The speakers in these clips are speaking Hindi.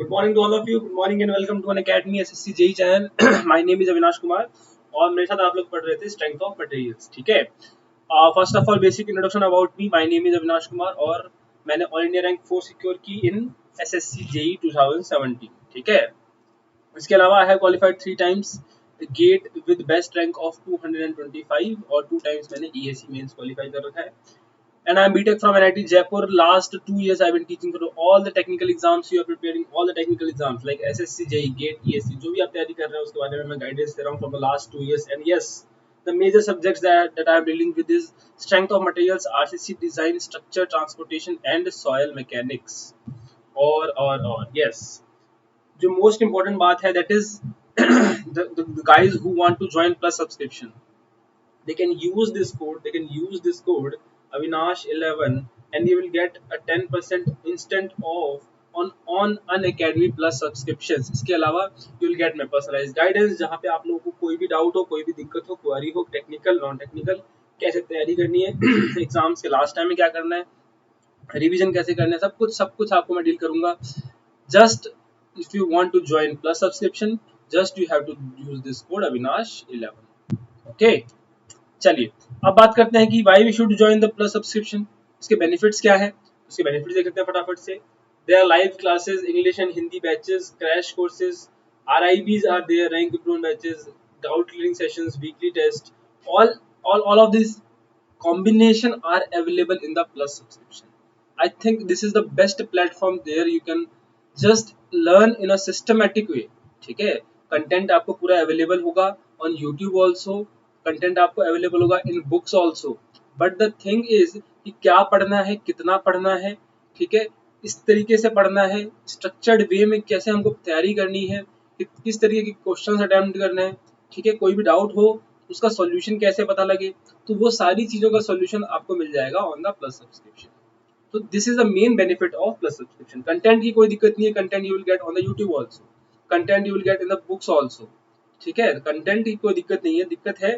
Good morning to all of you. Good morning and welcome to an Academy SSC JEE channel. My name is Avinash Kumar और मेरे साथ आप लोग पढ़ रहे थे स्ट्रेंथ ऑफ मटेरियल्स. ठीक है. First of all basic introduction about me. My name is Avinash Kumar और मैंने ऑल इंडिया रैंक 4 सिक्योर की इन SSC JEE 2017. ठीक है. इसके अलावा I have qualified 3 times GATE with best rank of 225 और 2 टाइम्स मैंने EAC मेंस क्वालिफाई कर रखा है. And I'm BTech from NIT Jaipur. Last 2 years I've been teaching for all the technical exams. You are preparing all the technical exams like SSC, JEE, GATE, ESC. जो भी आप तैयारी कर रहे हैं उसके बारे में मैं guidance दे रहा हूँ from the last 2 years. And yes, the major subjects that I'm dealing with is strength of materials, RCC design, structure, transportation, and soil mechanics. और yes, जो most important बात है that is the guys who want to join plus subscription. They can use this code Avinash 11 and you will get a 10% instant off on Unacademy plus subscriptions. इसके अलावा you will get my personalized guidance जहाँ पे आप लोगों को कोई भी डाउट हो, कोई भी दिक्कत हो, क्वेरी हो, टेक्निकल नॉन टेक्निकल, कैसे तैयारी करनी है, एग्जाम्स के लास्ट टाइम में क्या करना है, रिवीजन कैसे करना है, सब कुछ आपको मैं डील करूंगा. Just if you want to join plus subscription, just you have to use this code Avinash 11. Okay. चलिए अब बात करते हैं कि why we should join the plus subscription. इसके बेनिफिट्स क्या है, उसके बेनिफिट्स देख लेते हैं फटाफट से. There are live classes, English and Hindi batches, crash courses, RIBs are there, rank prone batches, doubt clearing sessions, weekly test, all of these combination are available in the plus subscription. I think this is the best platform there. You can just learn in a systematic way. ठीक है. कंटेंट आपको पूरा अवेलेबल होगा on YouTube also. कंटेंट आपको अवेलेबल होगा in books also. But the thing is कि क्या पढ़ना है, कितना पढ़ना है, ठीक है, इस तरीके से पढ़ना है, स्ट्रक्चर्ड वे में कैसे हमको तैयारी करनी है, किस तरीके के क्वेश्चन अटेम्प्ट करना है, ठीक है, कोई भी डाउट हो उसका सॉल्यूशन कैसे पता लगे, तो वो सारी चीज़ों का सॉल्यूशन आपको मिल जाएगा ऑन द प्लस सब्सक्रिप्शन. तो this is the main benefit of plus subscription. Content की कोई दिक्कत नहीं है, content you will get on the YouTube also, content you will get in the books also. ठीक है, कंटेंट की कोई दिक्कत नहीं है. दिक्कत है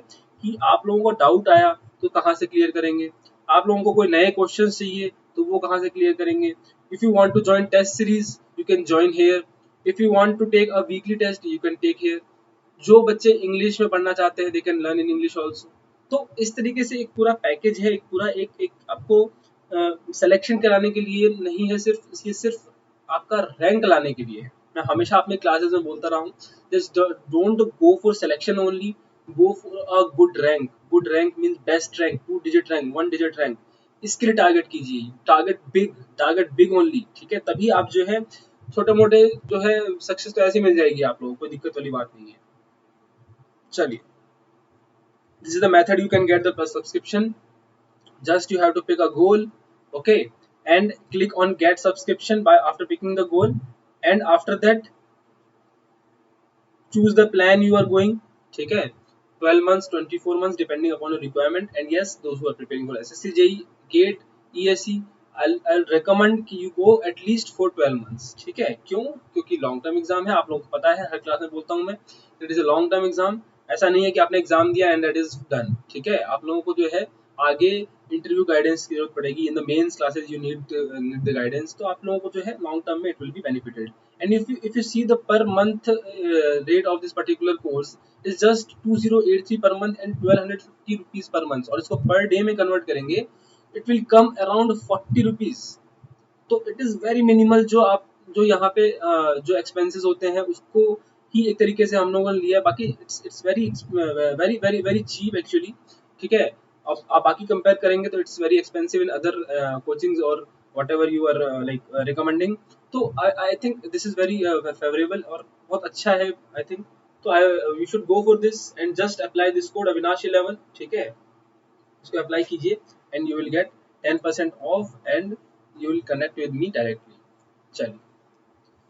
कि आप लोगों को डाउट आया तो कहाँ से क्लियर करेंगे, आप लोगों को कोई नए क्वेश्चन चाहिए तो वो कहाँ से क्लियर करेंगे. If you want to join test series you can join here. If you want to take a weekly test you can take here. जो बच्चे इंग्लिश में पढ़ना चाहते हैं they can learn in English also. तो इस तरीके से एक पूरा पैकेज है, एक पूरा एक आपको सिलेक्शन कराने के लिए नहीं है, सिर्फ ये सिर्फ आपका रैंक लाने के लिए है. मैं हमेशा अपने क्लासेस में बोलता रहा हूँ, just don't go for selection only, go for a good rank. Good rank means best rank, 2-digit rank, 1-digit rank. इसके लिए टारगेट कीजिए, टारगेट बिग ओनली. ठीक है, तभी आप जो है छोटे मोटे जो है सक्सेस तो ऐसे मिल जाएगी आप लोगों को, कोई दिक्कत वाली बात नहीं है. चलिए, this is the method you can get the plus subscription. Just you have to pick a goal, okay, and click on get subscription by after picking the goal, and after that choose the plan you are going. ठीक है, 12 months, 24 months depending upon your requirement. And yes, those who are preparing for SSC, JEE, GATE, ESC, I'll recommend कि you go at least for 12 months. ठीक है, क्यों? क्योंकि लॉन्ग टर्म एग्जाम है, आप लोगों को पता है, हर क्लास में बोलता हूँ मैं, it is a long term exam. ऐसा नहीं है कि आपने एग्जाम दिया एंड दैट इज डन. ठीक है, आप लोगों को जो है आगे इंटरव्यू गाइडेंस की जरूरत पड़ेगी. In the mains classes you need the guidance. तो आप लोगों को जो है लॉन्ग टर्म में it will be benefited. And if you see the per month rate of this particular course is just 2083 per month and 1250 rupees per month, और इसको per day में convert करेंगे it will come around 40 rupees. तो it is very minimal. जो यहाँ पे जो expenses होते हैं उसको ही एक तरीके से हम लोगों ने लिया है. बाकी it's very cheap actually. ठीक है, अब आप बाकी कंपेयर करेंगे तो it's very expensive in other coachings और whatever you are recommending. तो I think this is very favorable और बहुत अच्छा है I think. तो you should go for this and just apply this code Avinash 11. ठीक है, इसको अप्लाई कीजिए and you will get 10% off and you will connect with me directly. चलिए,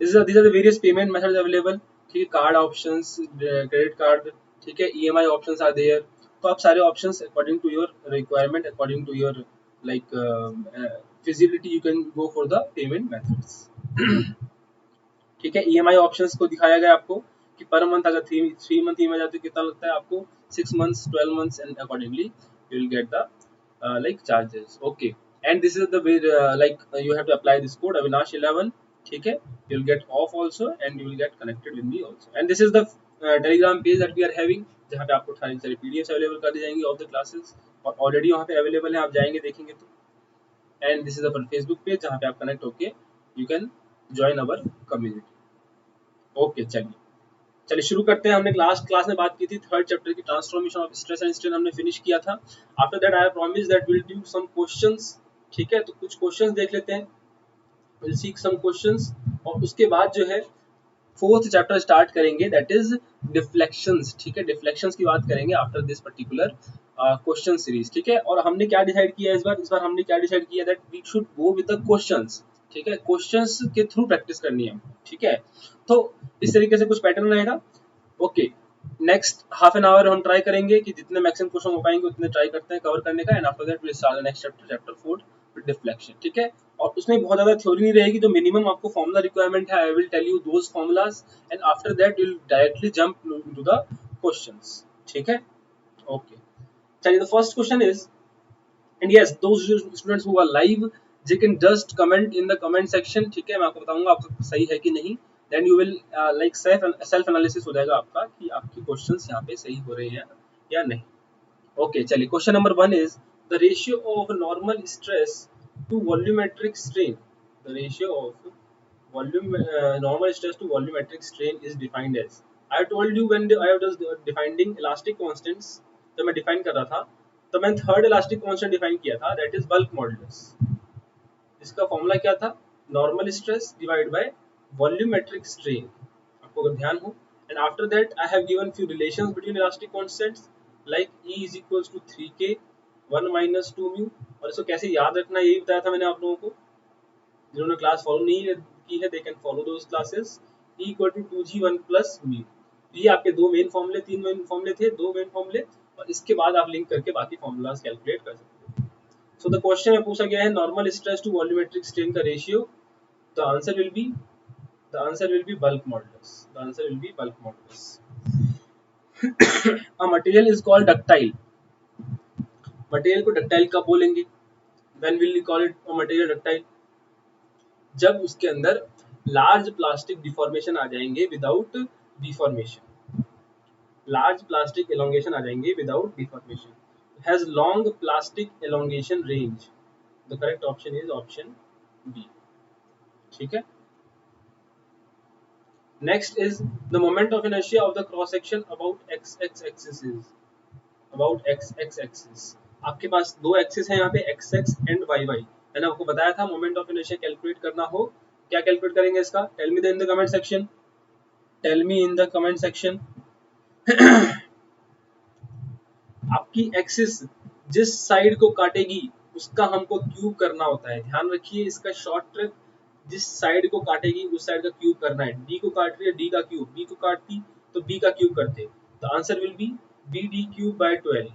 these are the various payment methods available. ठीक है, कार्ड ऑप्शंस, क्रेडिट कार्ड, ठीक है, EMI ऑप्शंस आर देयर. तो आप सारे options according to your requirement, according to your like feasibility you can go for the payment methods. ठीक है, EMI ऑप्शंस को दिखाया गया आपको कि पर मंथ अगर 3 मंथ EMI जाती है कितना लगता है आपको, 6 months, 12 months and accordingly you will get the like charges. Okay, and this is the way like you have to apply this code Avinash 11 ठीक है, you will get off also and you will get connected with me also. And this is the telegram page that we are having, जहाँ पे आपको सारी सारी पीडीएफ अवेलेबल कर दी जाएंगी ऑफ द क्लासेस, और ऑलरेडी वहाँ पे अवेलेबल है, आप जाएंगे देखेंगे तो. And this is our Facebook page जहाँ पे आप कनेक्ट होके you can join our community. Okay, चलिए शुरू करते हैं. हमने लास्ट क्लास में बात की थी थर्ड चैप्टर की, transformation of stress and strain हमने फिनिश किया था. After that I promise that will do some questions. ठीक है, तो कुछ क्वेश्चंस देख लेते हैं, विल सीक सम क्वेश्चंस, और उसके बाद जो है फोर्थ चैप्टर स्टार्ट करेंगे, दैट इज डिफ्लेक्शंस. ठीक है, डिफ्लेक्शंस की बात करेंगे after this particular question series. ठीक है, और हमने क्या डिसाइड किया इस बार हमने क्या डिसाइड किया, that we should go with the questions. ठीक है, क्वेश्चंस के थ्रू प्रैक्टिस करनी है. ठीक है, तो इस तरीके से कुछ पैटर्न रहेगा. Okay, next half an hour हम ट्राई करेंगे कि जितने मैक्सिमम क्वेश्चन हो पाएंगे उतने ट्राई करते हैं कवर करने का. And after that will start the next chapter, chapter 4 with deflection. ठीक है, और उसमें बहुत ज्यादा थ्योरी नहीं रहेगी, जो मिनिमम आपको फॉर्मूला रिक्वायरमेंट है I will tell you those formulas, and after that you will directly jump into the questions. ठीक है, ओके. चलिए, the first question is, and yes, those students who are live, they can just comment in the comment section. ठीक है, मैं आपको बताऊंगा आपका सही है कि नहीं. then you will like self analysis हो जाएगा आपका कि आपकी क्वेश्चंस यहाँ पे सही हो रहे हैं या नहीं. ओके, चलिए, question number 1 is the ratio of normal stress to volumetric strain. The ratio of normal stress to volumetric strain is defined as, I told you when I was defining elastic constants, जब मैं डिफाइन कर रहा था तो मैंने थर्ड इलास्टिक कांस्टेंट डिफाइन किया था, दैट इज बल्क मॉडुलस. इसका फॉर्मूला क्या था, normal stress divide by volumetric strain, आपको अगर ध्यान हो. And after that I have given few relations between elastic constants like E is equals to 3k 1 minus 2 mu. और इसको कैसे याद रखना यही बताया था मैंने आप लोगों को. जिन्होंने क्लास फॉलो नहीं की है they can follow those classes. E equal to 2g 1 plus mu. ये आपके दो मेन फॉर्मूले, तीन मेन फॉर्मूले थे, दो मेन फॉर्मूले, और इसके बाद आप लिंक करके बाकी फॉर्मूलाज कैलकुलेट कर सकते हो. सो द क्वेश्चन में पूछा गया है normal stress to volumetric strain का ratio. The answer will be bulk modulus. The answer will be bulk modulus. A material is called ductile. Material को डक्टाइल कब बोलेंगे, when will we call it a material ductile, जब उसके अंदर लार्ज प्लास्टिक डिफॉर्मेशन आ जाएंगे without deformation. large plastic elongation आ जाएंगे without deformation. It has long plastic elongation range. The correct option is option B. ठीक है. Next is the moment of inertia of the cross section about x axis is about x axis. आपके पास दो एक्सिस है यहाँ पे x एंड y. मैंने आपको बताया था मोमेंट ऑफ इनर्शिया कैलकुलेट करना हो, क्या कैलकुलेट करेंगे इसका, tell me in the comment section. Tell me in the comment section. आपकी एक्सिस जिस साइड को काटेगी उसका हमको क्यूब करना होता है. ध्यान रखिए इसका शॉर्ट ट्रिक, जिस साइड को काटेगी उस साइड का क्यूब करना है. डी को काट रही है, डी का क्यूब, बी को काटती तो बी का क्यूब करते. तो answer will be B D cube by 12.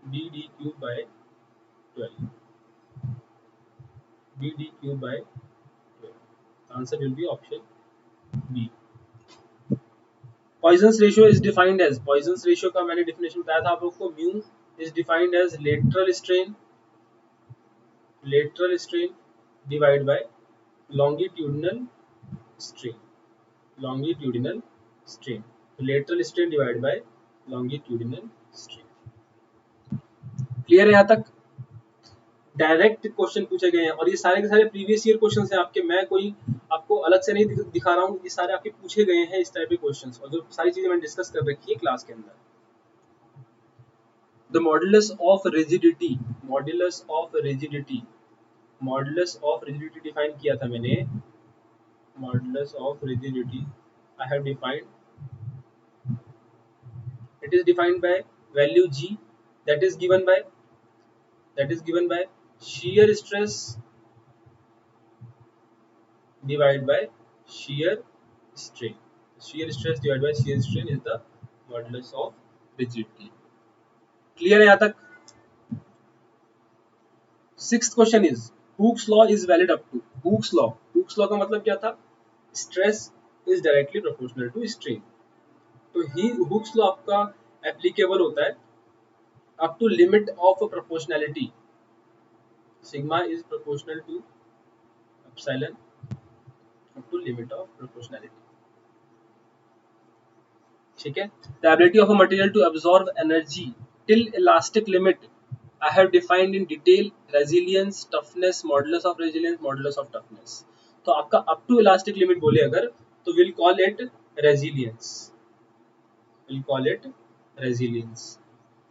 B D cube by 12. B D cube by 12. Answer will be option B. Poisson's ratio is defined as, Poisson's ratio का मैंने डेफिनेशन बताया था आप लोग को. Mu is defined as lateral strain divide by longitudinal strain. longitudinal strain. lateral strain divided by longitudinal strain. Clear है यहाँ तक. डायरेक्ट क्वेश्चन पूछे गए हैं और ये सारे के सारे प्रीवियस ईयर क्वेश्चंस हैं आपके. मैं कोई आपको अलग से नहीं दिखा रहा हूँ, ये सारे आपके पूछे गए हैं इस टाइप के क्वेश्चंस, और जो सारी चीजें मैंने डिस्कस कर रखी है क्लास के अंदर. The modulus of rigidity, modulus of rigidity, modulus of rigidity define किया था मैंने. Modulus of rigidity I have defined, it is defined by value G, that is given by shear stress divided by shear strain. Shear stress divided by shear strain is the modulus of rigidity. Clear है यहाँ तक. Sixth question is Hooke's law is valid up to. Hooke's law का मतलब क्या था, stress is directly proportional to strain. तो Hooke's law आपका एप्लीकेबल होता है up to limit of proportionality. Sigma is proportional to epsilon limit of proportionality. ठीक है, the ability of a material to absorb energy till elastic limit I have defined in detail resilience, toughness, modulus of resilience, modulus of toughness. तो आपका अप टू इलास्टिक लिमिट बोले अगर, तो will call it resilience, will call it resilience.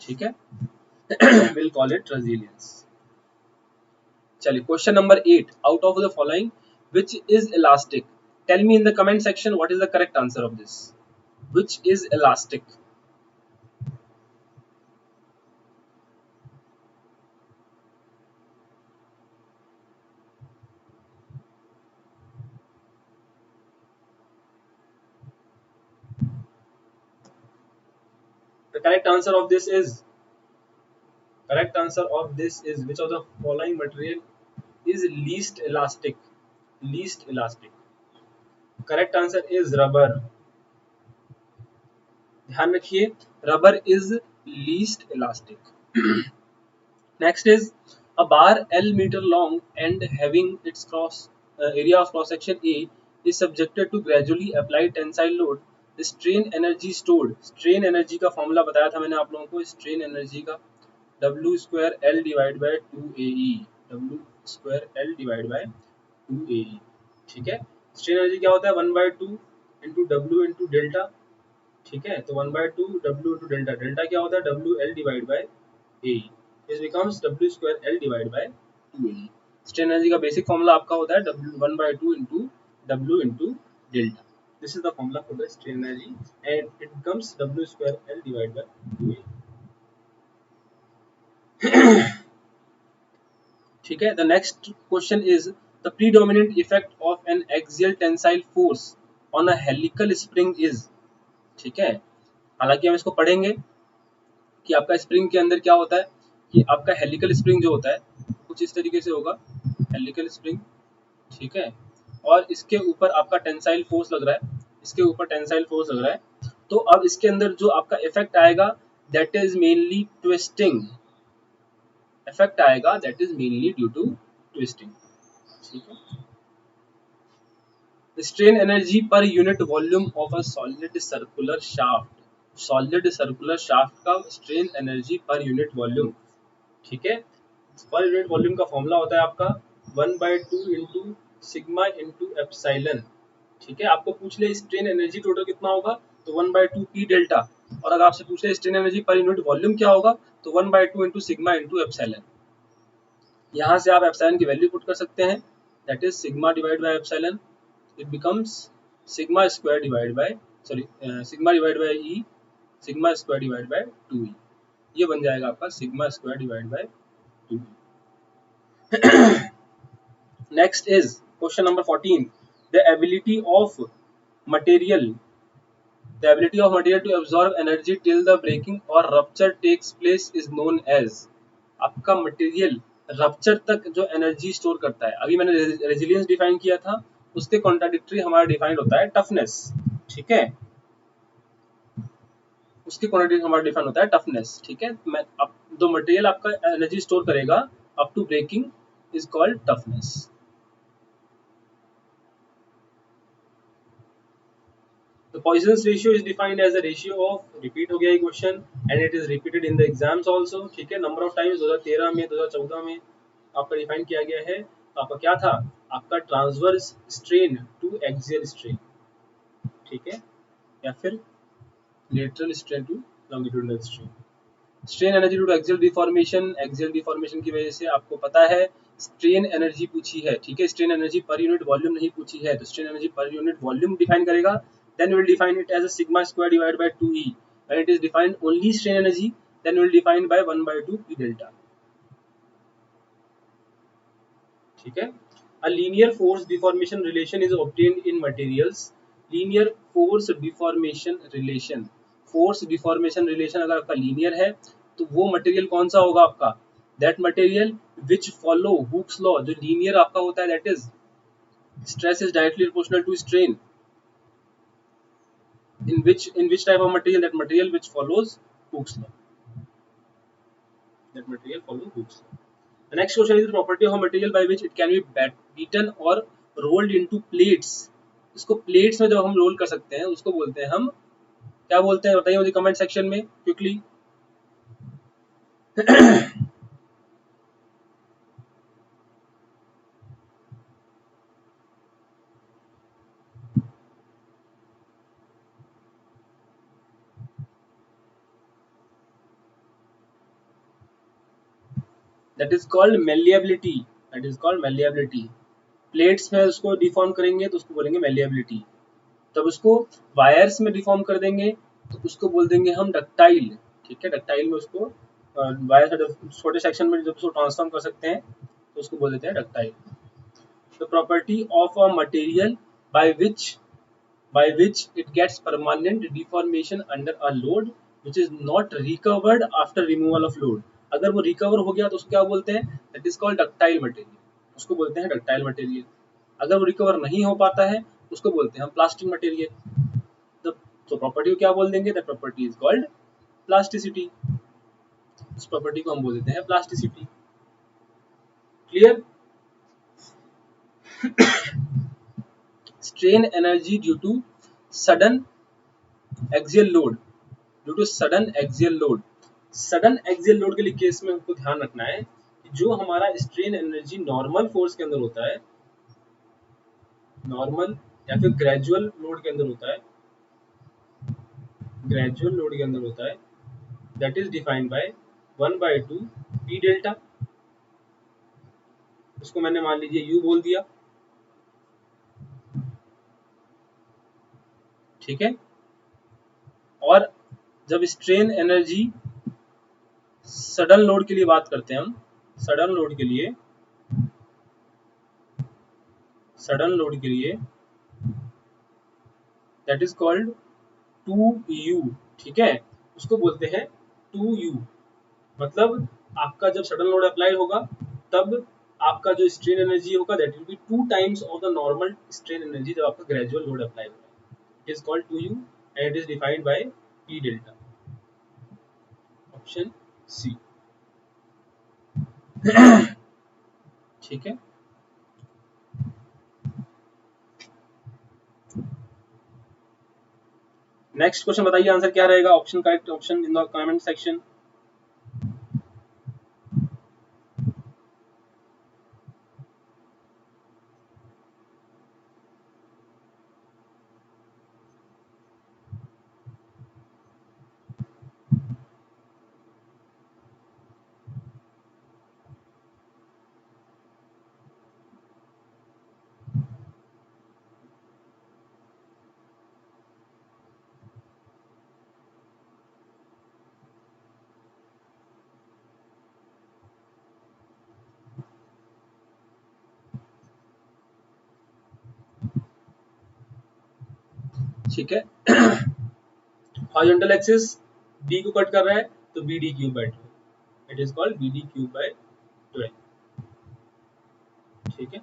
ठीक है, विल कॉल इट रेजिलियंस। चलिए question number 8, out of the following which is elastic? Tell me in the comment section what is the correct answer of this. Which is elastic? The correct answer of this is, correct answer of this is, which of the following material is least elastic? Least elastic. Correct answer is rubber. ध्यान रखिए, rubber is least elastic. Next is a bar L meter long and having its area of cross section A is subjected to gradually applied tensile load. The strain energy stored, strain energy का फॉर्मूला बताया था मैंने आप लोगों को, strain energy का W square L divided by 2AE, W square L divided by 2AE। ठीक है, strain energy क्या होता है 1/2 into W into delta। ठीक है, तो 1/2 W into delta, delta क्या होता है WL divided by AE, this becomes W square L divided by 2AE। strain energy का बेसिक फॉर्मूला आपका होता है W 1/2 into W into delta। This is the formula for the strain energy and it becomes W square L divided by 2AE। ठीक है, the next question is the predominant effect of an axial tensile force on a helical spring is। ठीक है, हालांकि हम इसको पढ़ेंगे कि आपका स्प्रिंग के अंदर क्या होता है, कि आपका हेलिकल स्प्रिंग जो होता है कुछ इस तरीके से होगा, हेलिकल स्प्रिंग। ठीक है, और इसके ऊपर आपका टेंसाइल फोर्स लग रहा है, इसके ऊपर टेंसाइल फोर्स लग रहा है। तो अब इसके अंदर जो आपका इफेक्ट आएगा that is mainly twisting, effect आएगा that is mainly due to twisting. ठीक है, strain energy per unit volume of a solid circular shaft, solid circular shaft का strain energy per unit volume। ठीक है, पर यूनिट वॉल्यूम का फॉर्मूला होता है आपका 1/2 इंटू सिग्मा इंटू एप्सिलॉन। ठीक है, आपको पूछ ले स्ट्रेन एनर्जी टोटल कितना होगा तो 1/2 पी डेल्टा, और अगर आपसे पूछ ले strain energy per unit volume क्या होगा तो 1/2 इंटू सिग्मा इंटू एप्सिलॉन। यहाँ से आप एप्सिलॉन की वैल्यू पुट कर सकते हैं, that is sigma divide by epsilon, it becomes sigma square divide by sigma divide by E, sigma square divide by 2e। ये बन जाएगा आपका sigma square divide by 2e। Next is question number 14, the ability of material, the ability of material to absorb energy till the breaking or rupture takes place is known as। आपका मटेरियल रप्चर तक जो एनर्जी स्टोर करता है, अभी मैंने रेजिलियंस डिफाइन किया था, उसके कॉन्ट्राडिक्टरी हमारा डिफाइन होता है टफनेस। ठीक है, उसके क्वांटिटी हमारा डिफाइन होता है टफनेस। ठीक है, मैं अब जो मटेरियल आपका एनर्जी स्टोर करेगा up to breaking is called toughness. The Poisson's ratio is defined as a ratio of, repeat हो गया ये question and it is repeated in the exams also। ठीक है, नंबर ऑफ टाइम्स 2013 में 2014 में आपका डिफाइन किया गया है। तो आपका क्या था, आपका transverse strain to axial strain. ठीक है, या फिर lateral strain to longitudinal strain. Strain energy due to axial deformation, axial deformation की वजह से आपको पता है स्ट्रेन एनर्जी पूछी है। ठीक है, strain energy per unit volume नहीं पूछी है, तो strain energy per unit volume define करेगा, then we will define it as a sigma square divided by 2e। when it is defined only strain energy, then we will define by 1/2 p delta। ठीक है, a linear force deformation relation is obtained in materials। linear force deformation relation, force deformation relation अगर आपका linear है तो वो मटेरियल कौन सा होगा आपका, that material which follow Hooke's law, जो linear आपका होता है that is stress is directly proportional to strain। in which type of material, that material which follows Hooke's law, that material follows Hooke's law। The next question is the property of a material by which it can be beaten or rolled into plates इसको प्लेट्स में जब हम रोल कर सकते हैं उसको बोलते हैं हम, क्या बोलते हैं बताइए मुझे कमेंट सेक्शन में quickly. That is called malleability, that is called malleability. Plates में उसको डिफॉर्म करेंगे तो उसको बोलेंगे मेलिएबिलिटी। तब उसको वायर्स में डिफॉर्म कर देंगे तो उसको बोल देंगे हम डक्टाइल। ठीक है, डक्टाइल में उसको वायर छोटे सेक्शन में जब उसको ट्रांसफॉर्म कर सकते हैं तो उसको बोल देते हैं ductile. The property of a material by which it gets permanent deformation under a load which is not recovered after removal of load। अगर वो रिकवर हो गया तो उसको क्या बोलते हैं, that is called ductile material, उसको बोलते हैं डक्टाइल मटेरियल। अगर वो रिकवर नहीं हो पाता है उसको बोलते हैं हम प्लास्टिक मटेरियल। तो प्रॉपर्टी को क्या बोल देंगे, that property is called plasticity. इस प्रॉपर्टी को हम बोल देते हैं plasticity. Clear. Strain energy due to sudden axial load, due to sudden axial load. Sudden axial load के लिए केस में हमको ध्यान रखना है कि जो हमारा स्ट्रेन एनर्जी नॉर्मल फोर्स के अंदर होता है, नॉर्मल या फिर ग्रेजुअल लोड के अंदर होता है, ग्रेजुअल लोड के अंदर होता है, that is defined bye 1/2 P delta. उसको मैंने मान लीजिए यू बोल दिया। ठीक है, और जब स्ट्रेन एनर्जी सडन लोड के लिए बात करते हैं हम, सडन लोड के लिए, सडन लोड के लिए दैट इज कॉल्ड 2u। ठीक है, उसको बोलते हैं 2u। मतलब आपका जब सडन लोड अप्लाई होगा तब आपका जो स्ट्रेन एनर्जी होगा that will be 2 times of the normal strain energy जब आपका ग्रेजुअल लोड अप्लाई होगा। It is called 2u and it is defined by p delta. Option C. ठीक है, नेक्स्ट क्वेश्चन बताइए आंसर क्या रहेगा, option correct option in the comment section. ठीक है, हॉरिजॉन्टल एक्सिस डी को कट कर रहा है तो B D cube by 12, it is called B D cube by 12। ठीक है,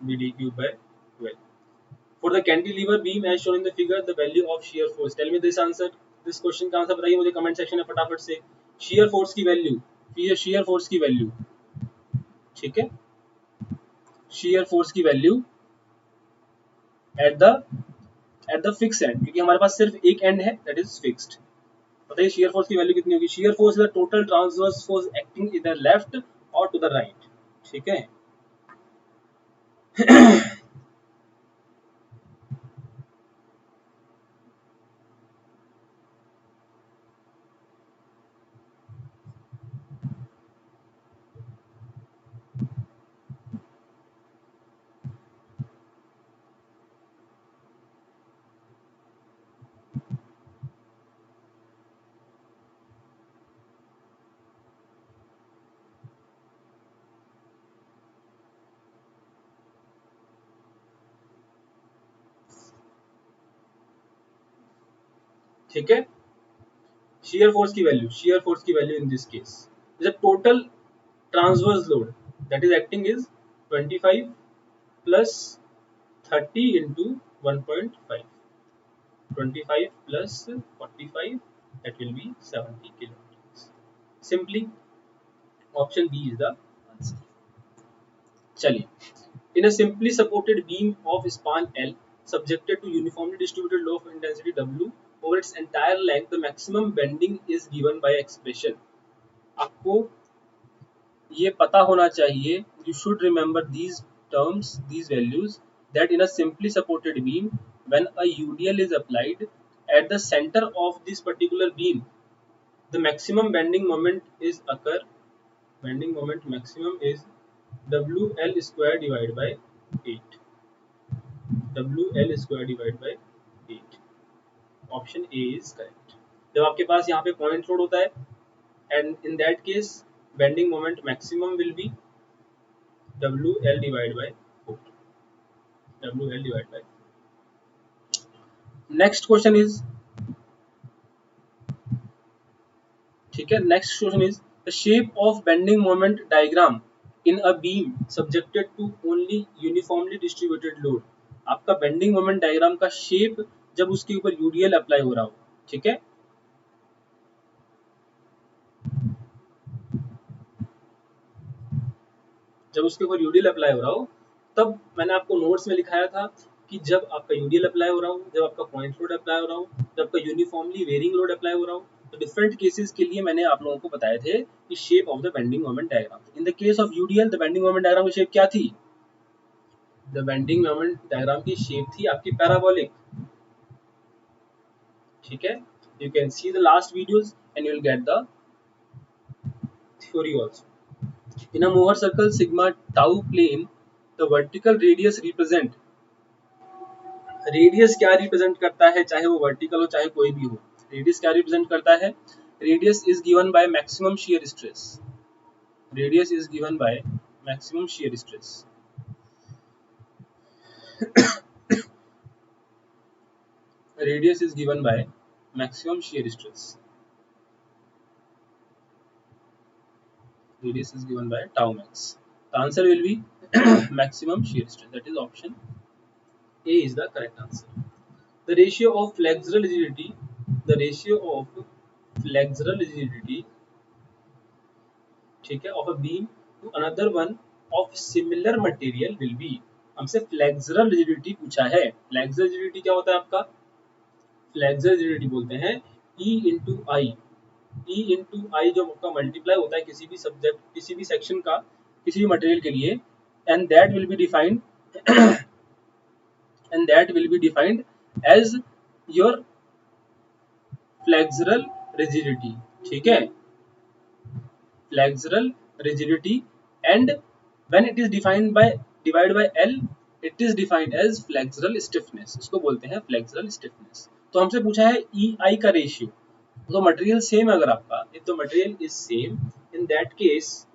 B D cube by 12। For the cantilever beam as shown in the figure, the value of shear force. Tell me this answer. This question का आंसर बताइए मुझे कमेंट सेक्शन में फटाफट से। shear force की वैल्यू, shear force की वैल्यू, ठीक है, shear force की value eight the fix and, क्योंकि हमारे पास सिर्फ एक एंड है दैट इज फिक्स्ड। बताइए shear force की वैल्यू कितनी होगी। shear force is the total transverse force acting either left or to the right। ठीक है, ठीक है, shear force की वैल्यू, shear force की value in this case is a total transverse load that is acting is 25 plus 30 into 1.5, 25 plus 45, that will be 70 kilonewtons. Simply option B is the answer। चलिए, in a simply supported beam of span L subjected to uniformly distributed low of intensity W over its entire length, the maximum bending is given by expression. आपको ये पता होना चाहिए, you should remember these terms, these values, that in a simply supported beam, when a UDL is applied at the center of this particular beam, the maximum bending moment is occur. Bending moment maximum is WL square divided by 8. WL square divided by 8. Option A is correct. जब आपके पास यहाँ पे point load होता है, and in that case bending moment maximum will be WL divided by 4. WL divided by 4. Next question is, ठीक है, next question is the shape of bending moment diagram in a beam subjected to only uniformly distributed load. आपका bending moment diagram का shape जब उसके ऊपर UDL अप्लाई हो रहा हो, ठीक है, जब उसके ऊपर यूडीएल अप्लाई हो रहा हो, तब मैंने आपको नोट्स में लिखाया था कि जब आपका यूडीएल अप्लाई हो रहा हो, जब आपका पॉइंट लोड अप्लाई हो रहा हो, जब आपका यूनिफॉर्मली वेरिंग लोड अप्लाई हो रहा हो, तो डिफरेंट केसेस के लिए मैंने आप लोगों को बताए थे कि shape of the bending moment diagram. In the case of UDL the bending moment diagram की शेप क्या थी? द बेंडिंग मोमेंट डायग्राम की शेप थी आपकी पैराबोलिक. ठीक है, you can see the last videos and you will get the theory also. In a Mohr circle sigma tau plane, the vertical radius represent, radius क्या रिप्रेजेंट करता है, चाहे वो वर्टिकल हो चाहे कोई भी हो, रेडियस क्या रिप्रेजेंट करता है? Radius is given by maximum shear stress. Radius is given by maximum shear stress. Radius is given by maximum shear stress. Radius is given by tau max. The answer will be maximum shear stress. That is option A is the correct answer. The ratio of flexural rigidity, the ratio of flexural rigidity, ठीक है, of a beam to another one of similar material will be. हमसे flexural rigidity पूछा है. Flexural rigidity क्या होता है आपका? Flexural rigidity बोलते हैं E into I. E into I जो आपका मल्टीप्लाई होता है किसी भी सब्जेक्ट, किसी भी सेक्शन का, किसी भी मटेरियल के लिए, and that will be defined and that will be defined as your flexural rigidity. ठीक है, flexural rigidity, and when it is defined by divided by L, it is defined as flexural stiffness. इसको बोलते हैं flexural stiffness. तो हमसे पूछा है EI का रेशियो. तो मटेरियल सेम है अगर आपका, if the material is same, in that case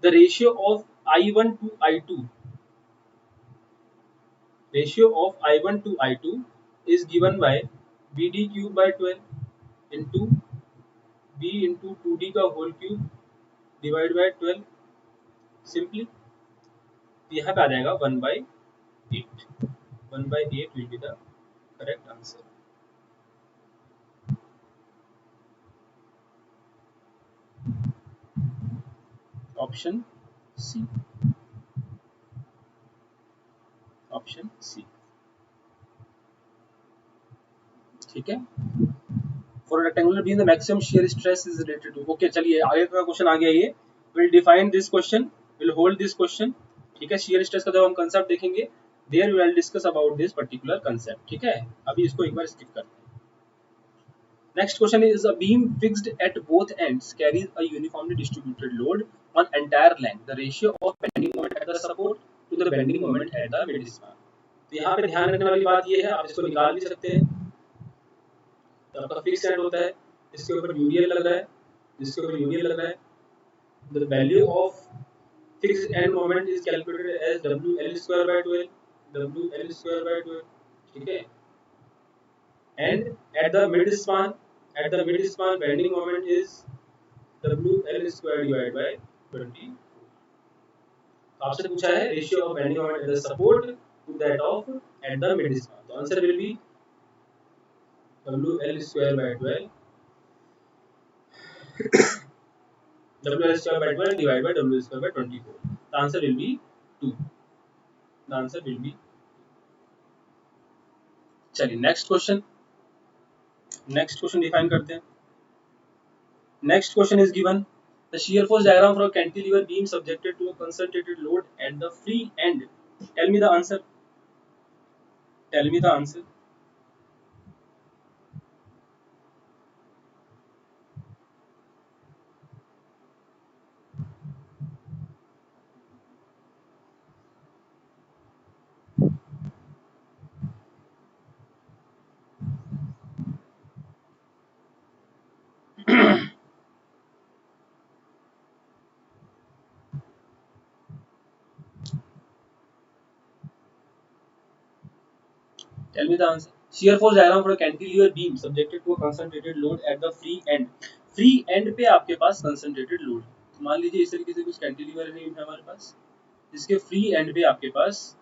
the ratio of I1 to I2, ratio of I1 to I2 is given by BD cube by 12 into B into 2D का whole cube divided by 12. Simply यहाँ पे आ जाएगा 1/8. 1/8 will be the correct answer. Option C. Option C. ठीक है. For a rectangular beam, the maximum shear stress is related to. Okay, चलिए आगे का क्वेश्चन आ गया ये. We'll define this question. We'll hold this question. ठीक है, shear stress का जब हम concept देखेंगे, there we will discuss about this particular concept. ठीक है, अभी इसको एक बार skip करते हैं. Next question is a beam fixed at both ends carries a uniformly distributed load on entire length. The ratio of bending moment at the support to the bending moment at the mid span. तो यहाँ पे ध्यान रखने वाली बात ये है, आप इसको निकाल भी सकते हैं. तो आपका फिक्स एंड होता है, इसके ऊपर यूडीएल लग रहा है, जिसके ऊपर यूडीएल लग रहा है. The value of fixed end moment is calculated as WL square by 12. WL square by 12. ठीक है, and at the mid span, at the mid span bending moment is WL square divided by 20. आपसे पूछा है ratio of bending moment at the support to that of at the mid span. The answer will be WL square by 12. WL square by 12 divided by WL square by 24. The answer will be 2. The answer will be. चलिए नेक्स्ट क्वेश्चन डिफाइन करते हैं. Next question is given. The shear force diagram for a cantilever beam subjected to a concentrated load at the free end. Tell me the answer. Tell me the answer. Tell me the answer. Shear force diagram for a cantilever beam subjected to a concentrated load at the free end. Free end पे आपके पास concentrated load. तो मान लीजिए इस तरीके से कुछ cantilever है हमारे पास, जिसके free end पे आपके पास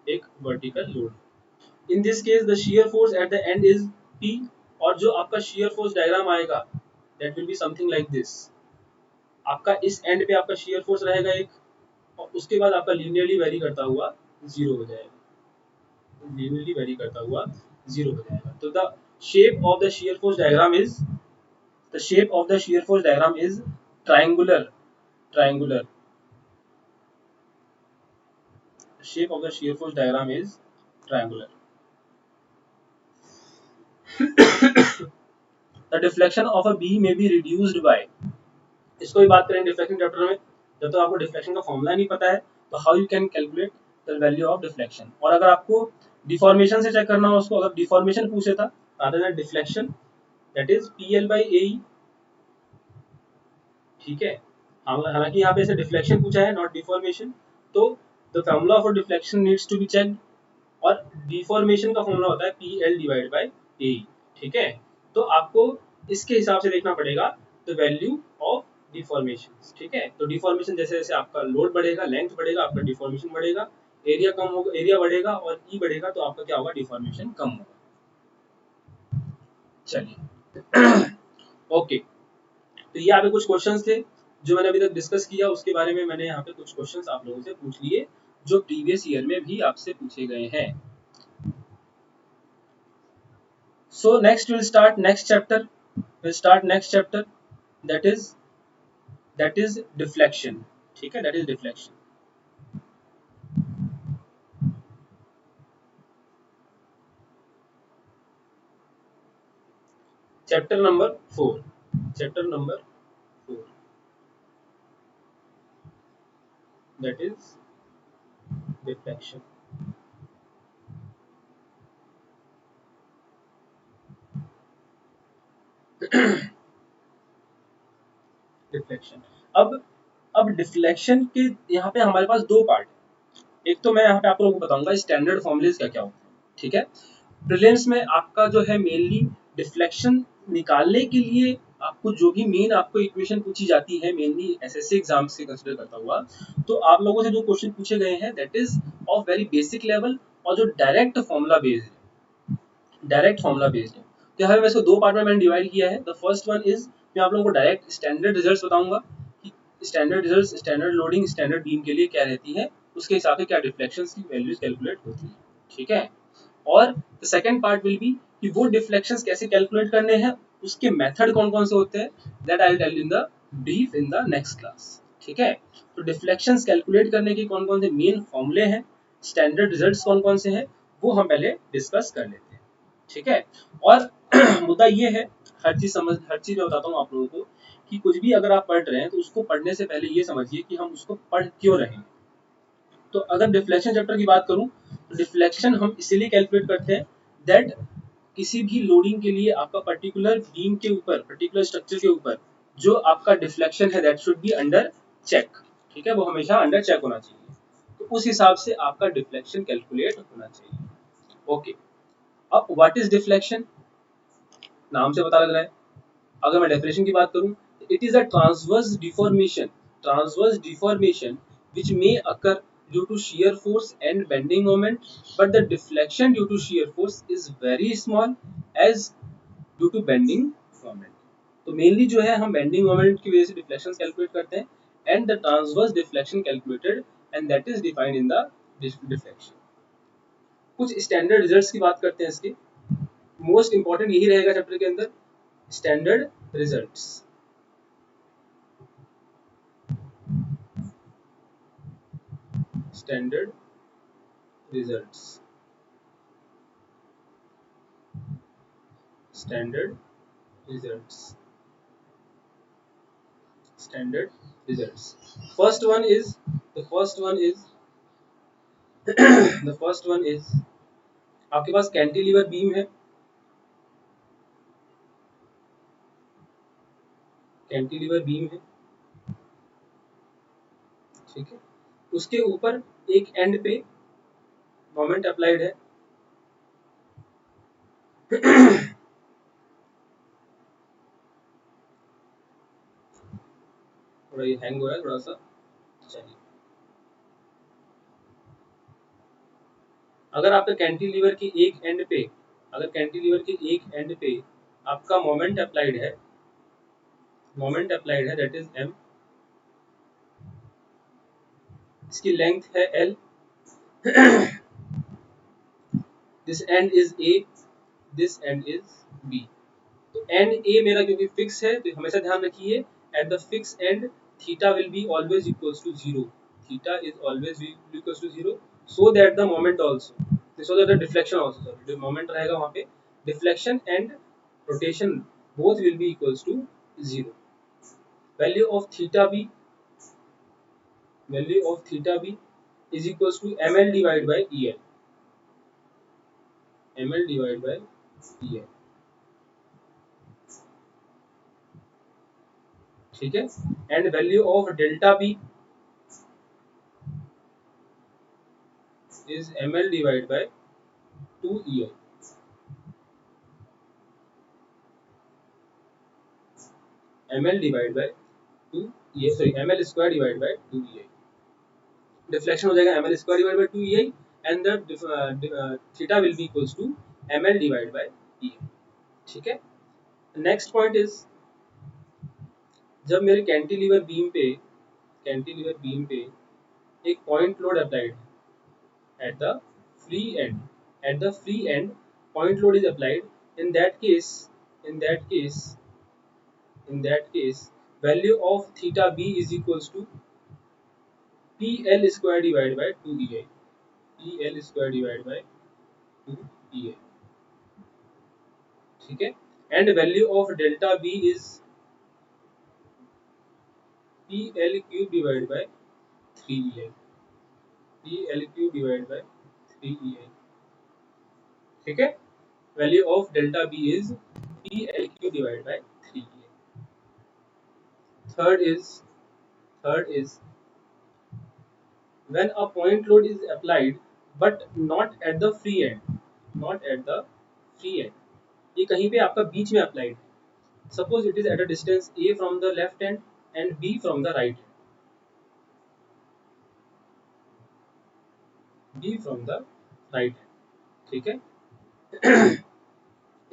एक vertical load. In this case, the shear force at the end is P, और जो आपका shear force diagram आएगा, that will be something like this. आपका इस end पे आपका shear force रहेगा एक, और उसके बाद आपका linearly vary करता हुआ 0 हो जाएगा. Linearly vary करता हुआ 0 हो जाएगा. तो the shape of the shear force diagram is triangular. The shape of the shear force diagram is triangular. The deflection of a beam may be reduced by. इसको भी बात करेंगे डिफ्लेक्शन चैप्टर में. जब तक आपको डिफ्लेक्शन का फॉर्मूला नहीं पता है तो how you can calculate the value of deflection. और अगर आपको डिफॉर्मेशन से चेक करना हो उसको, अगर डिफॉर्मेशन पूछे था rather than deflection, that is PL by AE. ठीक है, हालांकि यहाँ पे ऐसे डिफ्लेक्शन पूछा है नॉट डिफॉर्मेशन, तो the formula for deflection needs to be checked. और डिफॉर्मेशन का फॉर्मूला होता है PL डिवाइड बाय AE. ठीक है, तो आपको इसके हिसाब से देखना पड़ेगा द वैल्यू ऑफ डिफॉर्मेशन. ठीक है, तो डिफॉर्मेशन जैसे जैसे आपका लोड बढ़ेगा, लेंथ बढ़ेगा, आपका डिफॉर्मेशन बढ़ेगा, एरिया कम होगा, एरिया बढ़ेगा और ई बढ़ेगा, तो आपका क्या होगा, डिफॉर्मेशन कम होगा. चलिए ओके, तो ये यहाँ पे कुछ क्वेश्चंस थे जो मैंने अभी तक डिस्कस किया, उसके बारे में मैंने यहाँ पे कुछ क्वेश्चंस आप लोगों से पूछ लिए जो प्रीवियस ईयर में भी आपसे पूछे गए हैं. So next we'll start next chapter. That is deflection. ठीक है, that is deflection. Chapter number 4. That is deflection. Deflection. अब डिफ्लेक्शन के यहाँ पे हमारे पास दो पार्ट. एक तो मैं यहाँ पे आप लोगों को बताऊंगा स्टैंडर्ड फॉर्मूलेस क्या क्या होते हैं. ठीक है, प्रीलिम्स में आपका जो है मेनली डिफ्लेक्शन निकालने के लिए आपको जो भी मेन आपको इक्वेशन पूछी जाती है, मेनली एसएससी एग्जाम से कंसीडर करता हुआ, तो आप लोगों से जो क्वेश्चन पूछे गए हैं that is of very basic level और जो डायरेक्ट फॉर्मूला बेस्ड है. तो यहाँ पे इसको दो पार्ट में मैंने डिवाइड किया है. द फर्स्ट वन इज मैं आप लोगों को डायरेक्ट स्टैंडर्ड रिजल्ट्स बताऊंगा कि standard results, standard loading, standard beam के लिए क्या रहती है, उसके हिसाब से क्या डिफ्लेक्शंस की वैल्यूज कैलकुलेट होती है. ठीक है, और the second part will be कि वो डिफ्लेक्शंस कैसे कैलकुलेट करने हैं, उसके मेथड कौन कौन से होते हैं, that I will tell you in the brief in the next class. ठीक है, तो डिफ्लेक्शंस कैलकुलेट करने के कौन कौन से मेन फॉर्मूले हैं, स्टैंडर्ड रिजल्ट्स कौन कौन से हैं, वो हम पहले डिस्कस कर लेते हैं. ठीक है, और मुद्दा ये है, हर चीज मैं बताता हूँ आप लोगों को कि कुछ भी अगर आप पढ़ रहे हैं तो उसको पढ़ने से पहले ये समझिए कि हम उसको पढ़ क्यों रहे हैं. तो अगर डिफ्लेक्शन चैप्टर की बात करूं तो डिफ्लेक्शन हम इसीलिए कैलकुलेट करते हैं दैट किसी भी लोडिंग के लिए आपका पर्टिकुलर बीम के ऊपर, पर्टिकुलर स्ट्रक्चर के ऊपर जो आपका डिफ्लेक्शन है that should be under check. ठीक है, वो हमेशा अंडर चेक होना चाहिए. तो उस हिसाब से आपका डिफ्लेक्शन कैलकुलेट होना चाहिए. ओके, अब व्हाट इज डिफ्लेक्शन, नाम से पता लग रहा है. अगर मैं डेफिनेशन की बात करूं, it is a transverse deformation which may occur due to shear force and bending moment, but the deflection due to shear force is very small as due to bending moment. तो मेनली जो है हम बेंडिंग मोमेंट की वजह से डिफ्लेक्शन कैलकुलेट करते हैं and the transverse deflection calculated and that is defined in the deflection. कुछ स्टैंडर्ड रिजल्ट्स की बात करते हैं इसके. मोस्ट इंपॉर्टेंट यही रहेगा चैप्टर के अंदर, standard results. Standard results, standard results, standard results. First one is the first one is आपके पास कैंटिलीवर बीम है. कैंटिलीवर बीम है, ठीक है. उसके ऊपर एक एंड पे मोमेंट अप्लाइड है. थोड़ा ये हैंग हो रहा है थोड़ा सा. चलिए, अगर आपके कैंटिलीवर की एक एंड पे, अगर कैंटिलीवर की एक एंड पे आपका मोमेंट अप्लाइड है, मोमेंट अप्लाइड है दैट इज m, इसकी लेंथ है l, this end is a, this end is b. तो एंड a मेरा क्योंकि फिक्स है तो हमेशा ध्यान रखिए at the fix end theta will be always equals to 0. Theta is always equals to 0 so that the moment also, so that the deflection also, sorry, the moment रहेगा वहाँ पे deflection and rotation both will be equals to 0. value of theta b, value of theta b is equals to ml divided by el, ml divided by el. ठीक है. and value of delta b is ml divided by 2ei. ml divided by 2ei, sorry, ml square divided by 2ei. Deflection हो जाएगा ml square divided by 2ei and the theta will be equals to ml divided by ei. ठीक है. नेक्स्ट पॉइंट इज जब मेरे कैंटिलीवर बीम पे एक point load applied at the free end, at the free end point load is applied. In that case value of theta b is equals to pl square divided by 2ei, pl square divided by 2ei. ठीक है. and value of delta b is pl cube divided by 3ei, pl cube divided by 3ei. ठीक है. value of delta b is pl cube divided by 3ei. third is when a point load is applied but not at the free end, not at the free end, ये कहीं पे आपका बीच में अप्लाइड है. Suppose it is at a distance a from the left end and b from the right end, b from the right end. ठीक है.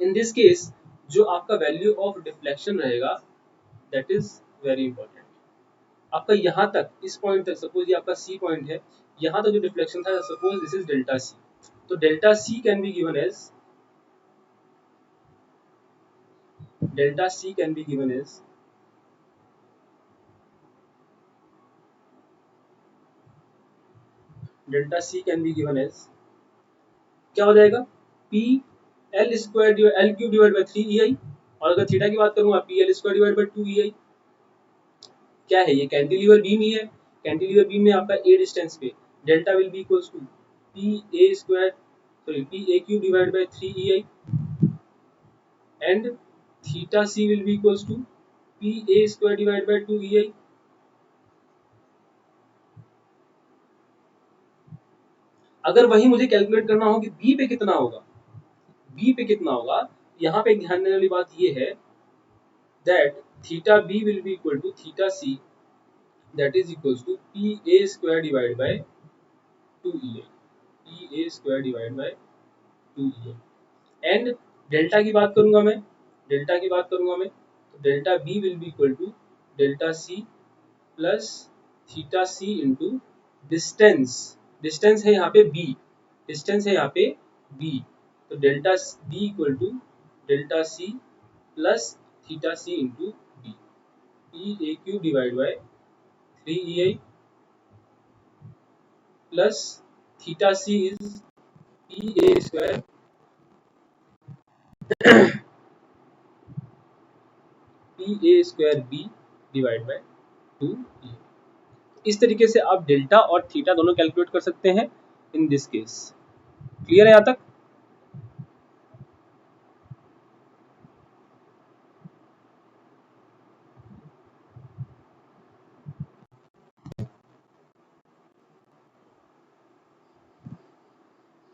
इन दिस केस जो आपका वैल्यू ऑफ डिफ्लेक्शन रहेगा दैट इज वेरी इंपॉर्टेंट. आपका यहाँ तक, इस पॉइंट तक, सपोज ये आपका सी पॉइंट है, यहाँ तक जो डिफ्लेक्शन था, suppose this is delta C. तो delta C can be given as, delta C can be given as delta C can be given as क्या हो जाएगा, P L square L cube divide by 3ei. और अगर थीटा की बात करूँ P L square divide by 2ei. क्या है ये, कैंटिलीवर बीम ही है. कैंटिलीवर बीम में आपका ए डिस्टेंस पे delta will be equals to P A square, sorry P A cube divide by 3ei and theta C will be equals to P A square divide by 2ei. अगर वही मुझे कैलकुलेट करना हो कि बी पे कितना होगा, बी पे कितना होगा, यहाँ पे ध्यान देने वाली बात ये है that theta b will be equal to theta c, that is equals to p a square divided by 2EA, EA square divide by 2EA। And delta की बात करूंगा मैं, तो delta B will be equal to delta C plus theta C into distance. Distance है यहाँ पे बी, तो delta B equal to delta C plus theta C into B, E A cube divide by 3EI plus theta C is E A square A square B divide by 2E। इस तरीके से आप डेल्टा और थीटा दोनों कैलकुलेट कर सकते हैं इन दिस केस। क्लियर है यहाँ तक?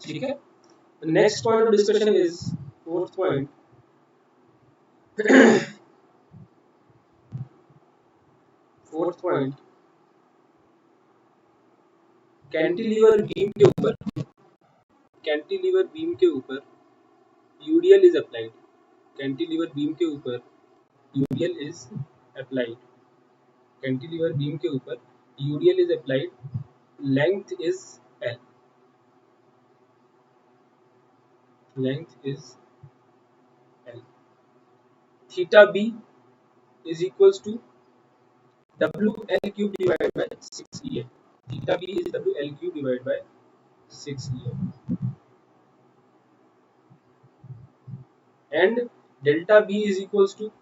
ठीक है। Next point of discussion is fourth point. Fourth point, cantilever beam के ऊपर UDL is applied. Cantilever beam के ऊपर UDL is applied. Cantilever beam के ऊपर UDL is applied. Length is L. Length is L. Theta B is equals to WL cube divided by 6EA. Theta B is WL cube divided by 6EA. And delta B is equals to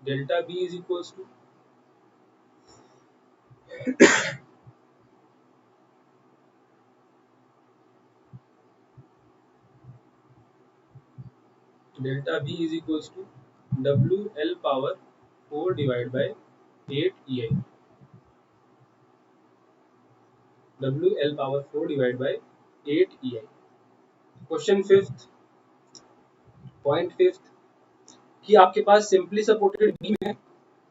delta B is equals to delta B is equals to WL power 4 divided by 8EI. WL power 4 divided by 8EI. Question fifth, point fifth, कि आपके पास सिंपली सपोर्टेड बीम है,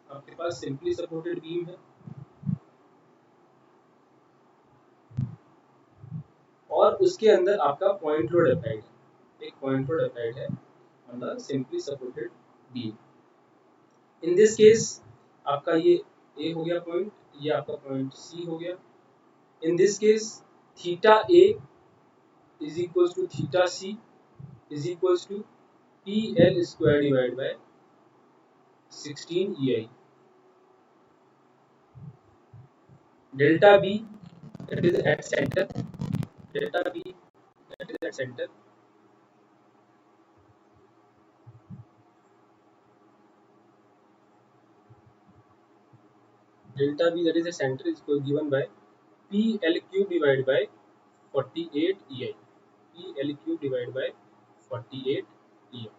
आपके पास सिंपली सपोर्टेड बीम है और उसके अंदर आपका पॉइंट लोड अप्लाइड है, एक पॉइंट लोड अप्लाइड है on the simply supported beam. In this case आपका ये ए हो गया पॉइंट, ये आपका पॉइंट सी हो गया। In this case theta A is equals to theta C is equals to P L square divide by 16EI। Delta B that is at center, delta B that is at center, delta B that is at center is given by PL cube divided by 48EI, PL cube divided by 48EI.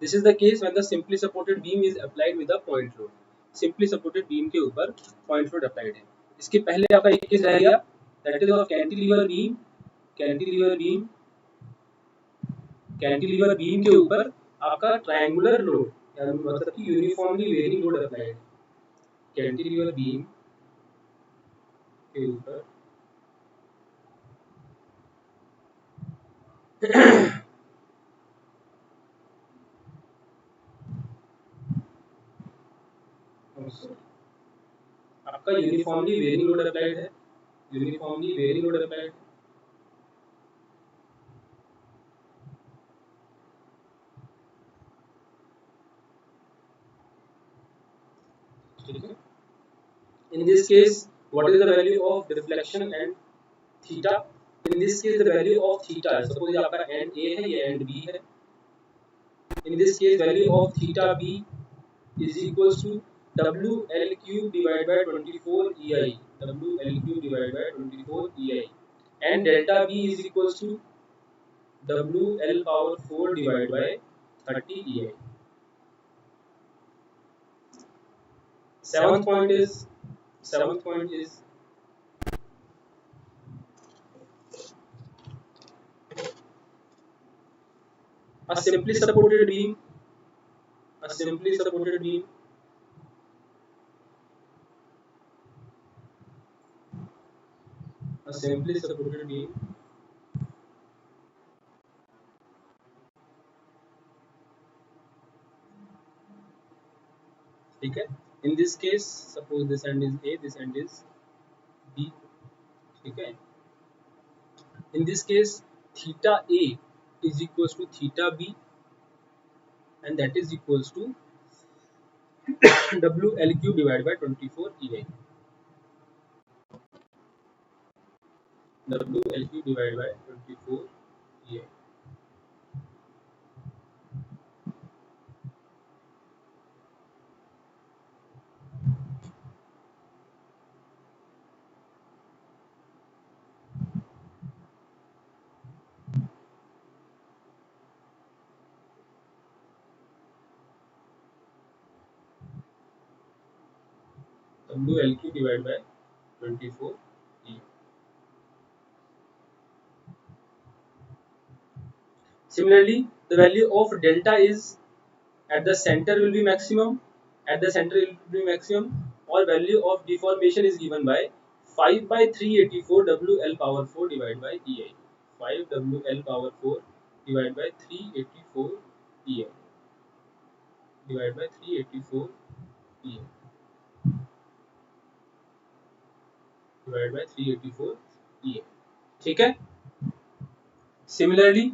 This is the case when the simply supported beam is applied with a point load. Simply supported beam के ऊपर point load applied है। इसके पहले आपका एक केस रह गया, that is of cantilever beam, cantilever beam के ऊपर आपका ट्रायंगुलर लोड, मतलब कि यूनिफॉर्मली वेरिंग लोड अप्लाइड है। कैंटिलीवर बीम के ऊपर आपका यूनिफॉर्मली वेरिंग लोड अप्लाइड है, यूनिफॉर्मली वेरिंग लोड अप्लाइड है। In this case, what is the value of deflection and theta? In this case, the value of theta, suppose आपका end A है, ये end B है. In this case, value of theta B is equals to WL cube divided by 24 EI. WL cube divided by 24 EI. And delta B is equals to WL power 4 divided by 30 EI. Seventh point is a simply supported beam a simply supported beam ठीक है. In this case suppose this end is A, this end is B. ठीक है. In this case theta A is equals to theta B and that is equals to WL cube divided by 24 EI. WL cube divided by 24 EI. WL divided by 24 E. Similarly, the value of delta is at the center will be maximum, at the center will be maximum, or value of deformation is given by 5 by 384 WL power 4 divided by EI. 5 WL power 4 divided by 384 EI. Divided by 384 EI. Divided by 384 EI. ठीक है. Similarly,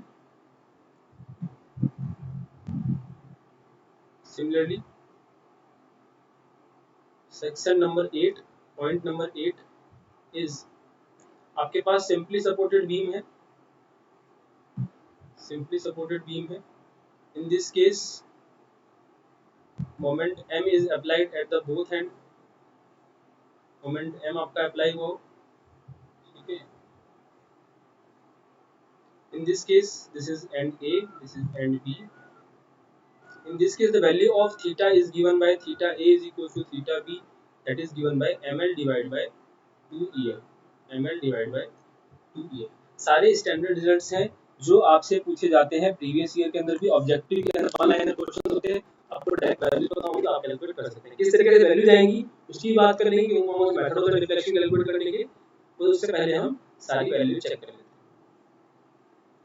section number 8, point number 8 is आपके पास simply supported beam है. Simply supported beam है. In this case, moment M is applied at the both end. Moment M आपका apply हो. ठीक है. In this case, this is end A, this is end B. In this case, the value of theta is given by theta A is equal to theta B, that is given by ML divided by 2EI. ML divided by 2EI. सारे स्टैंडर्ड रिजल्ट्स हैं जो आपसे पूछे जाते हैं प्रीवियस ईयर के अंदर भी, ऑब्जेक्टिव के अंदर वन लाइनर क्वेश्चन होते हैं. आपको डायरेक्ट वैल्यू पता होगी तो आप कैलकुलेट कर सकते हैं. किस तरीके से वैल्यू जाएंगी उसकी बात कर लेंगे, मेथड ऑफ रिफ्लेक्शन कैलकुलेट कर लेंगे. तो उससे पहले हम सारी वैल्यू चेक कर लेते हैं.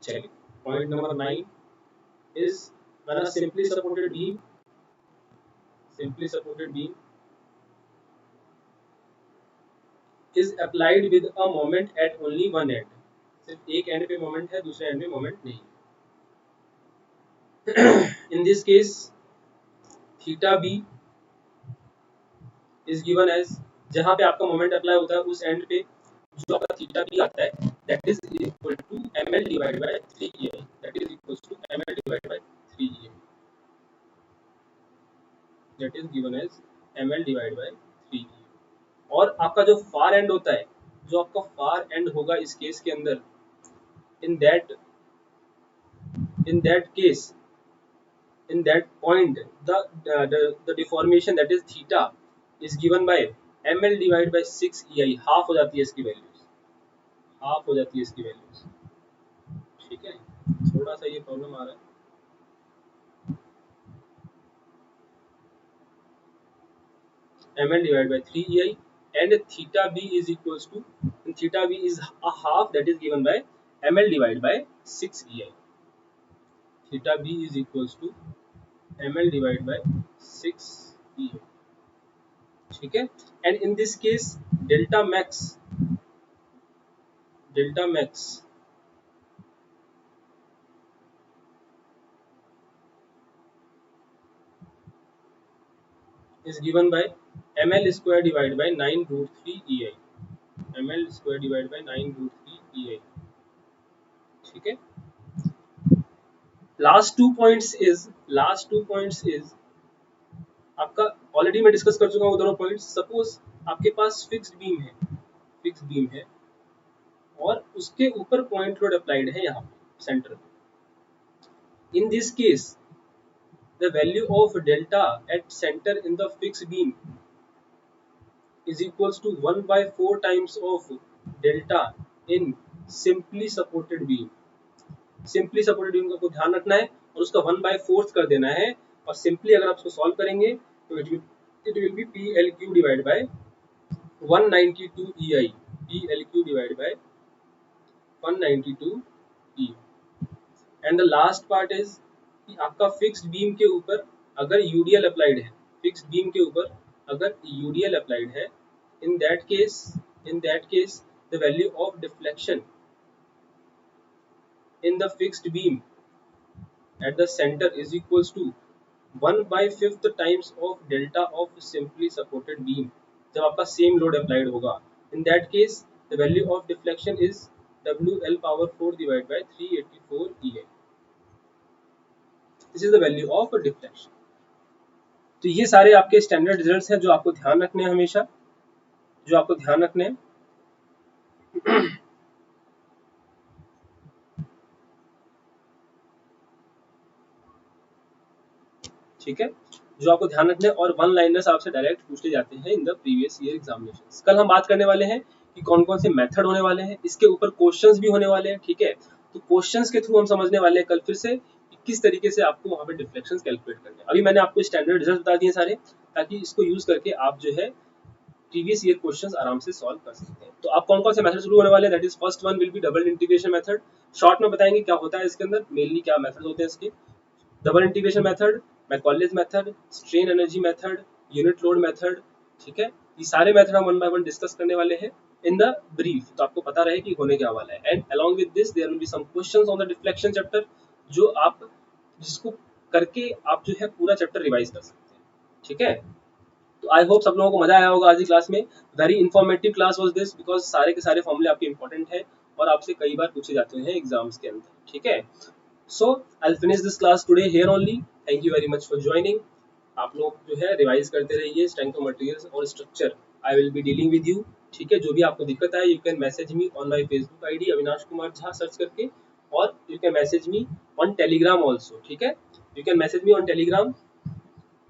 चलिए, point number 9 is when a simply supported beam is applied with a moment at only one end. सिर्फ एक एंड पे मोमेंट है, दूसरे एंड पे मोमेंट नहीं. In this case, theta B is given as, जहाँ पे आपका मोमेंट अप्लाई होता है उस एंड पे जो आपका थीटा B आता है, that is equal to ML divided by 3EI. That is equal to ML divided by 3EI. That is given as ML divided by 3EI. और आपका जो फार एंड होता है, जो आपका फार एंड होगा इस केस के अंदर, in that point the deformation that is theta is given by ml divided by 6 EI. Half हो जाती है इसकी वैल्यूज, हाफ हो जाती है इसकी वैल्यूज. ठीक है, थोड़ा सा ये प्रॉब्लम आ रहा है. ml divided by 3 EI and theta b is equals to, theta b is a half, that is given by ml divided by 6 EI. Theta b is equals to ml divided by 6 EI. ठीक है. And in this case delta max is given by ml square divided by 9 root 3 EI. ml square divided by 9 root 3 EI. ठीक है. लास्ट टू पॉइंट्स इज आपका, ऑलरेडी मैं डिस्कस कर चुका हूँ दोनों पॉइंट्स. सपोज आपके पास फिक्स्ड बीम है और उसके ऊपर पॉइंट लोड अप्लाइड है यहाँ पे centre. In this case the value of delta at center in the fixed beam is equals to 1 by 4 times of delta in simply supported beam. Simply supported beam को ध्यान रखना है और उसका 1 by 4 कर देना है. और सिंपली अगर आप उसको सॉल्व करेंगे तो it will be PLQ divided by 192 EI PLQ divided by 192 E। And the last part is कि आपका फिक्स्ड बीम के ऊपर अगर यूडीएल अप्लाइड है, फिक्स्ड बीम के ऊपर अगर यूडीएल अप्लाइड है, in that case the value of deflection in the fixed beam at the center is equals to 1/5 times of delta of simply supported beam। जब आपका सेम लोड अप्लाइड होगा, in that case the value of deflection is WL⁴ divided by 384 EI। this is the value of deflection। तो ये सारे आपके स्टैंडर्ड रिजल्ट्स हैं जो आपको ध्यान रखने हैं, हमेशा जो आपको ध्यान रखने हैं। ठीक है, जो आपको ध्यान रखना है, और वन लाइनर्स आपसे डायरेक्ट पूछे जाते हैं in the previous year examinations. कल हम बात करने वाले हैं कि कौन कौन से मेथड होने वाले हैं, इसके ऊपर क्वेश्चंस भी होने वाले हैं। ठीक है, तो क्वेश्चंस के थ्रू हम समझने वाले हैं कल फिर से कि किस तरीके से आपको वहां पे डिफ्लेक्शंस कैलकुलेट करने हैं। अभी मैंने आपको स्टैंडर्ड रिजल्ट बता दिए सारे, ताकि इसको यूज करके आप जो है प्रीवियस ईयर क्वेश्चंस आराम से सॉल्व कर सकते हैं। तो आप कौन कौन से मेथड शुरू होने वाले हैं, that is first one will be double integration method. Short में बताएंगे क्या होता है इसके अंदर, मेनली क्या मेथड होते हैं इसके। Double integration method, Macaulay's method, strain energy method, unit load method. ठीक है, ये सारे मेथड हम वन बाय वन डिस्कस करने वाले हैं इन द ब्रीफ, तो आपको पता रहे कि होने क्या वाला है। And along with this there will be some questions on the deflection chapter, जो आप जिसको करके आप जो है पूरा चैप्टर रिवाइज कर सकते हैं। ठीक है, तो आई होप सब लोगों को मजा आया होगा आज की क्लास में। Very informative class was this, because सारे के सारे फॉर्मूले आपके इंपॉर्टेंट है और आपसे कई बार पूछे जाते हैं एग्जाम्स के अंदर। ठीक है, so I'll finish this class today here only। thank you very much for joining। आप लोग जो है रिवाइज करते रहिए स्ट्रेंथ ऑफ मटेरियल्स और structure. I will be dealing with you. ठीक है, जो भी आपको दिक्कत आए, you can message me on my Facebook ID Avinash Kumar Jha search करके, और you can message me on Telegram also. ठीक है, you can message me on Telegram.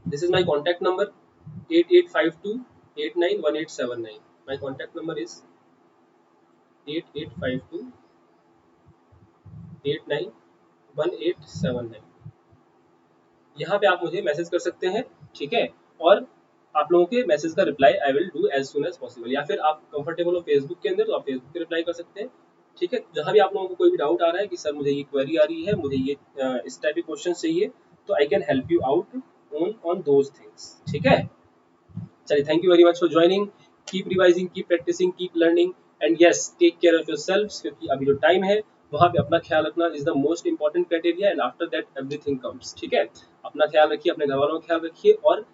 This is my contact number 8852891879। My contact number is 8852891879। यहाँ पे आप मुझे मैसेज कर सकते हैं। ठीक है, और आप लोगों के मैसेज का reply I will do as soon as possible, या फिर आप कंफर्टेबल हो फेसबुक के अंदर तो आप फेसबुक पे रिप्लाई कर सकते हैं। ठीक है, जहाँ भी आप लोगों को कोई भी डाउट आ रहा है कि सर मुझे ये क्वेरी आ रही है, मुझे ये इस टाइप के क्वेश्चन चाहिए, तो I can help you out on those things. ठीक है, चलिए, thank you very much for joining. Keep revising, keep practicing, keep learning, and yes take care of yourselves, क्योंकि अभी जो टाइम है वहाँ पे अपना ख्याल रखना is the most important criteria, and after that everything comes. ठीक है, अपना ख्याल रखिए, अपने घर वालों का ख्याल रखिए, और